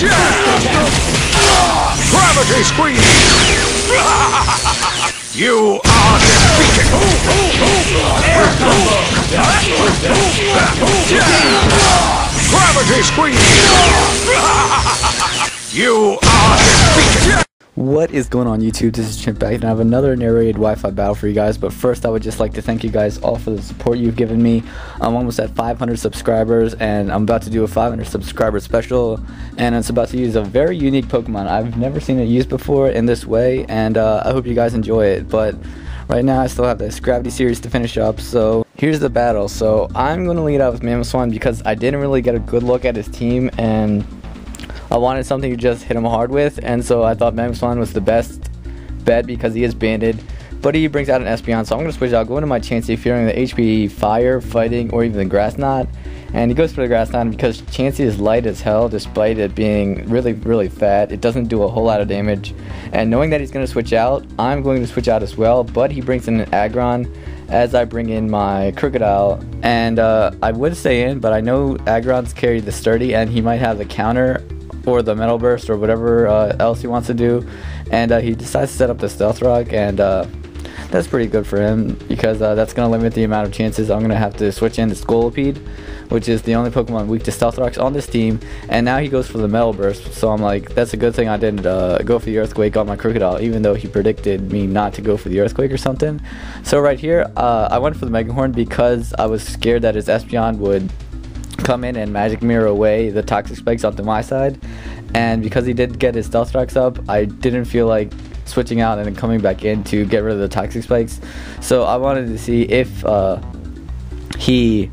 Gravity squeeze! You are defeated! Gravity squeeze! You are defeated! What is going on YouTube? This is Chimpact and I have another narrated Wi-Fi battle for you guys, but first I would just like to thank you guys all for the support you've given me. I'm almost at 500 subscribers and I'm about to do a 500 subscriber special, and it's about to use a very unique Pokemon. I've never seen it used before in this way, and I hope you guys enjoy it. But right now I still have this Gravity series to finish up, so here's the battle. So I'm going to lead out with Mamoswine because I didn't really get a good look at his team and I wanted something to just hit him hard with, and so I thought Mamoswine was the best bet because he is banded, but he brings out an Espeon, so I'm going to switch out, go into my Chansey, fearing the HP Fire, Fighting, or even the Grass Knot, and he goes for the Grass Knot because Chansey is light as hell despite it being really fat. It doesn't do a whole lot of damage, and knowing that he's going to switch out, I'm going to switch out as well, but he brings in an Aggron as I bring in my Crocodile, and I would stay in, but I know Aggrons carry the Sturdy, and he might have the counter or the Metal Burst or whatever else he wants to do, and he decides to set up the Stealth Rock, and that's pretty good for him because that's going to limit the amount of chances I'm going to have to switch in the Scolipede, which is the only Pokemon weak to Stealth Rocks on this team, and now he goes for the Metal Burst, so I'm like, that's a good thing I didn't go for the Earthquake on my Crocodile, even though he predicted me not to go for the Earthquake or something. So right here, I went for the Mega Horn because I was scared that his Espeon would come in and Magic Mirror away the Toxic Spikes onto my side, and because he did get his Stealth Rocks up, I didn't feel like switching out and then coming back in to get rid of the Toxic Spikes, so I wanted to see if he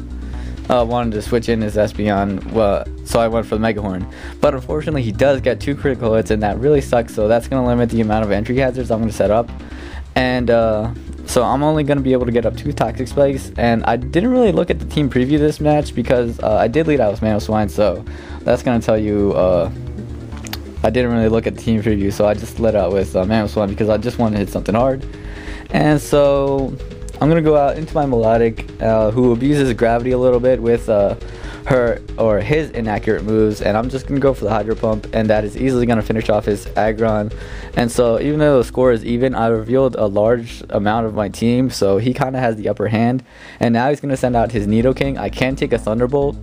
wanted to switch in his Espeon. Well, so I went for the Mega Horn, but unfortunately he does get 2 critical hits, and that really sucks, so that's going to limit the amount of entry hazards I'm going to set up, and so I'm only going to be able to get up 2 Toxic Spikes, and I didn't really look at the team preview this match because I did lead out with Mamoswine, so that's going to tell you I didn't really look at the team preview, so I just let out with Mamoswine because I just wanted to hit something hard. And so I'm going to go out into my Melodic, who abuses Gravity a little bit with his inaccurate moves, and I'm just going to go for the Hydro Pump, and that is easily going to finish off his Aggron. And so even though the score is even, I revealed a large amount of my team, so he kind of has the upper hand, and now he's going to send out his Nidoking. I can take a Thunderbolt,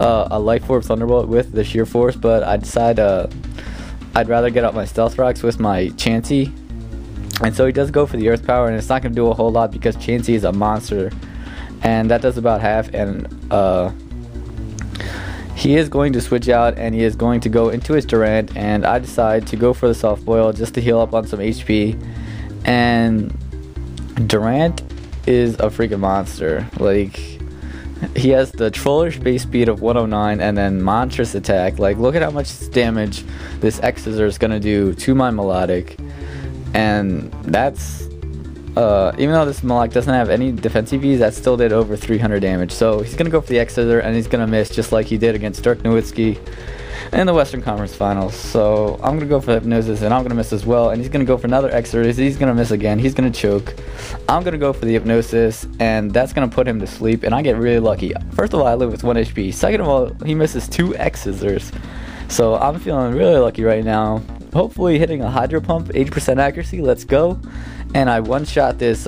a Life Orb Thunderbolt with the Sheer Force, but I decide I'd rather get up my Stealth Rocks with my Chansey. And so he does go for the Earth Power, and it's not going to do a whole lot because Chansey is a monster, and that does about half, and he is going to switch out, and he is going to go into his Durant, and I decide to go for the Soft Boil just to heal up on some HP, and Durant is a freaking monster. Like, he has the Trollish base speed of 109 and then monstrous attack. Like, look at how much damage this X-Scissor is going to do to my Melodic, and that's even though this Melodic doesn't have any defensive Vs, that still did over 300 damage. So he's going to go for the X-Scissor, and he's going to miss just like he did against Dirk Nowitzki in the Western Conference Finals. So I'm going to go for Hypnosis, and I'm going to miss as well, and he's going to go for another X-Scissor. He's going to miss again. He's going to choke. I'm going to go for the Hypnosis, and that's going to put him to sleep, and I get really lucky. First of all, I live with 1 HP. Second of all, he misses 2 X-Scissors. So I'm feeling really lucky right now. Hopefully hitting a Hydro Pump, 80% accuracy. Let's go. And I one-shot this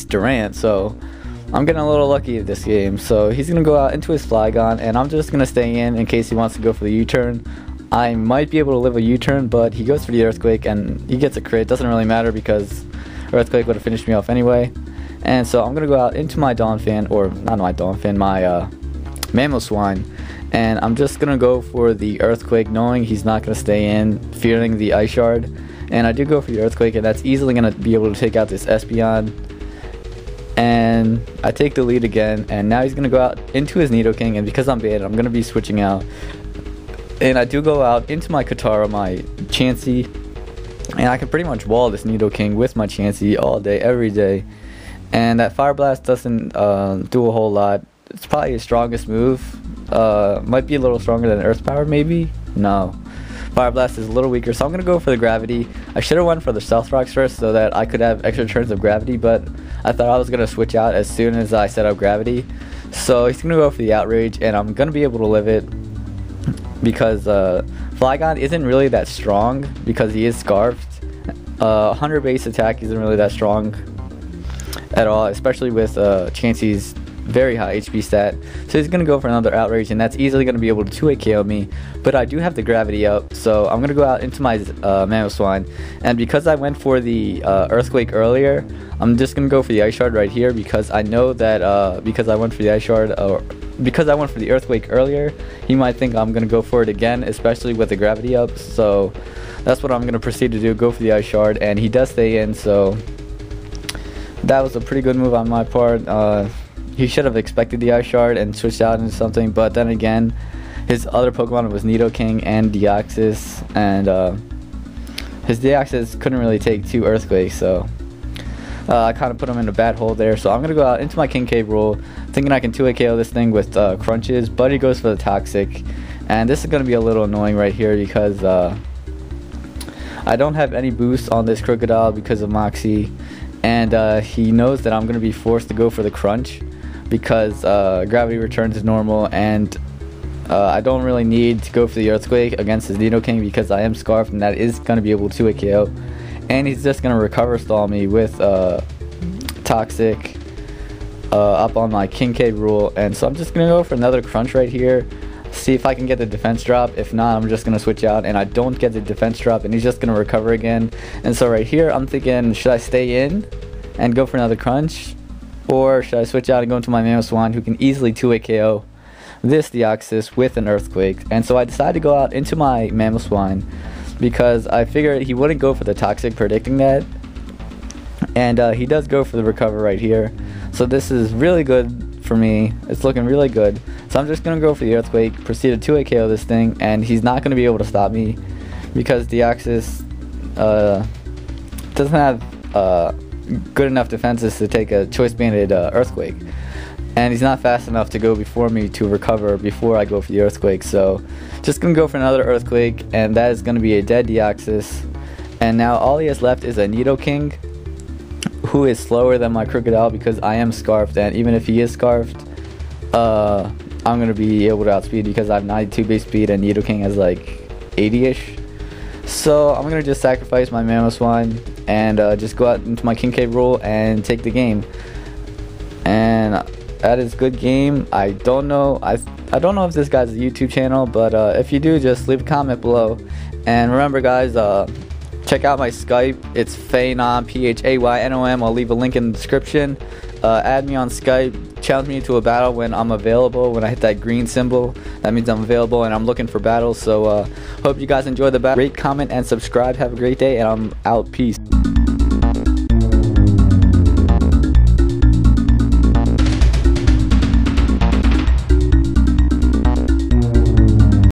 Durant, so I'm getting a little lucky at this game. So he's going to go out into his Flygon, and I'm just going to stay in case he wants to go for the U-turn. I might be able to live a U-turn, but he goes for the Earthquake, and he gets a crit. Doesn't really matter because Earthquake would have finished me off anyway. And so I'm going to go out into my Donphan, or not my Donphan, my Mamoswine, and I'm just going to go for the Earthquake, knowing he's not going to stay in, fearing the Ice Shard. And I do go for the Earthquake, and that's easily going to be able to take out this Espeon. And I take the lead again, and now he's going to go out into his Nidoking, and because I'm bad, I'm going to be switching out. And I do go out into my Katara, my Chansey, and I can pretty much wall this Nidoking with my Chansey all day, every day. And that Fire Blast doesn't do a whole lot. It's probably his strongest move. Might be a little stronger than Earth Power, maybe? No. Fire Blast is a little weaker, so I'm going to go for the Gravity. I should have went for the Stealth Rocks first so that I could have extra turns of Gravity, but I thought I was going to switch out as soon as I set up Gravity. So he's going to go for the Outrage, and I'm going to be able to live it. because Flygon isn't really that strong because he is scarfed. 100 base attack isn't really that strong at all, especially with Chansey's very high HP stat. So he's gonna go for another outrage, and that's easily gonna be able to 2-hit KO me. But I do have the gravity up, so I'm gonna go out into my Mamoswine, and because I went for the earthquake earlier, I'm just gonna go for the ice shard right here, because I know that because I went for the ice shard, or because I went for the earthquake earlier, he might think I'm gonna go for it again, especially with the gravity up. So that's what I'm gonna proceed to do, go for the ice shard, and he does stay in. So that was a pretty good move on my part. He should have expected the ice shard and switched out into something, but then again, his other Pokemon was Nidoking and Deoxys, and his Deoxys couldn't really take 2 earthquakes, so I kind of put him in a bad hole there. So I'm gonna go out into my King Cave roll, thinking I can 2-hit KO this thing with crunches, but he goes for the Toxic, and this is gonna be a little annoying right here because I don't have any boost on this Crocodile because of Moxie, and he knows that I'm gonna be forced to go for the Crunch because gravity returns to normal, and I don't really need to go for the Earthquake against his Nidoking because I am Scarfed, and that is going to be able to 2-hit KO. And he's just going to recover stall me with Toxic up on my King K rule. And so I'm just going to go for another Crunch right here, see if I can get the defense drop. If not, I'm just going to switch out, and I don't get the defense drop, and he's just going to recover again. And so right here, I'm thinking, should I stay in and go for another Crunch? Or should I switch out and go into my Mamoswine, who can easily 2-hit KO this Deoxys with an Earthquake? And so I decided to go out into my Mamoswine because I figured he wouldn't go for the Toxic, predicting that. And he does go for the Recover right here. So this is really good for me. It's looking really good. So I'm just going to go for the Earthquake, proceed to 2-hit KO this thing, and he's not going to be able to stop me because Deoxys doesn't have good enough defenses to take a choice banded Earthquake, and he's not fast enough to go before me to recover before I go for the Earthquake. So just gonna go for another Earthquake, and that is gonna be a dead Deoxys. And now all he has left is a Nidoking, who is slower than my Crocodile because I am Scarfed, and even if he is Scarfed, I'm gonna be able to outspeed because I have 92 base speed and Nidoking has like 80ish. So I'm gonna just sacrifice my Mamoswine and just go out into my King K roll and take the game. And that is good game. I don't know if this guy's a YouTube channel, but if you do, just leave a comment below. And remember guys, check out my Skype. It's Phaynom, Phaynom. I'll leave a link in the description. Add me on Skype, challenge me to a battle when I'm available. When I hit that green symbol, that means I'm available and I'm looking for battles. So hope you guys enjoy the battle. Rate, comment, and subscribe. Have a great day, and I'm out. Peace.